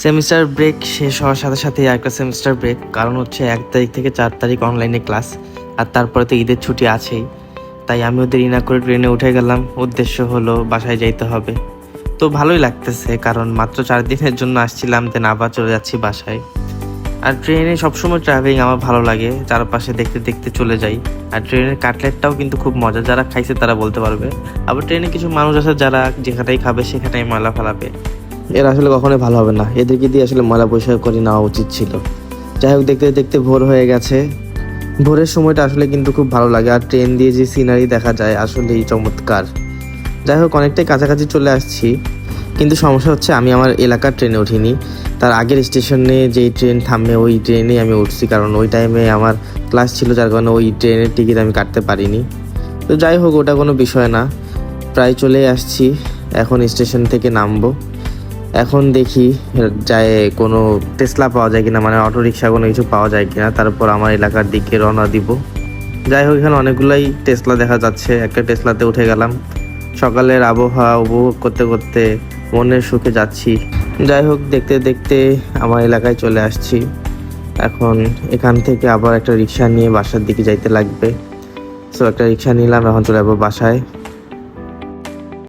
Semester break শেষ হওয়ার সাথে সাথে একটা সেমিস্টার ব্রেক, কারণ হচ্ছে 1 তারিখ থেকে 4 তারিখ অনলাইনে ক্লাস, আর তারপরে তো ঈদের ছুটি আছেই। তাই আমি দেরি না করে ট্রেনে উঠে গেলাম। উদ্দেশ্য হলো বাসায় যাইতে হবে। তো ভালোই লাগতেছে, কারণ মাত্র 4 দিনের জন্য আসছিলাম, দেন আবার চলে যাচ্ছি বাসায়। আর ট্রেনে সবসময় ট্রাভেলিং আমার ভালো লাগে, চারপাশে দেখতে দেখতে চলে যাই। আর ট্রেনের কাটলেটটাও কিন্তু খুব মজা, যারা খাইছে তারা বলতে পারবে। আবার ট্রেনে কিছু মানুষ আছে যারা যেখানেই খাবে সেখানেই ময়লা ফেলাবে, এরা আসলে কখনোই ভালো হবে না। এদেরকে দিয়ে আসলে ময়লা পরিষ্কার করে নেওয়া উচিত ছিল। যাই হোক, দেখতে দেখতে ভোর হয়ে গেছে। ভোরের সময়টা আসলে কিন্তু খুব ভালো লাগে, আর ট্রেন দিয়ে যে সিনারি দেখা যায় আসলেই চমৎকার। যাই হোক, অনেকটাই কাছাকাছি চলে আসছি, কিন্তু সমস্যা হচ্ছে আমি আমার এলাকার ট্রেনে উঠিনি। তার আগের স্টেশনে যেই ট্রেন থামে ওই ট্রেনেই আমি উঠছি, কারণ ওই টাইমে আমার ক্লাস ছিল, যার কারণে ওই ট্রেনের টিকিট আমি কাটতে পারিনি। তো যাই হোক, ওটা কোনো বিষয় না, প্রায় চলেই আসছি। এখন স্টেশন থেকে নামবো। এখন দেখি যায় কোনো টেসলা পাওয়া যায় কিনা, মানে অটো রিক্সা কোনো কিছু পাওয়া যায় কিনা, তারপর আমার এলাকার দিকে রওনা দিব। যাই হোক, এখানে অনেকগুলাই টেসলা দেখা যাচ্ছে। একটা টেসলাতে উঠে গেলাম। সকালের আবহাওয়া উপভোগ করতে করতে মনের সুখে যাচ্ছি। যাই হোক, দেখতে দেখতে আমার এলাকায় চলে আসছি। এখন এখান থেকে আবার একটা রিক্সা নিয়ে বাসার দিকে যাইতে লাগবে। সো একটা রিক্সা নিলাম, এখন চলে যাবো বাসায়।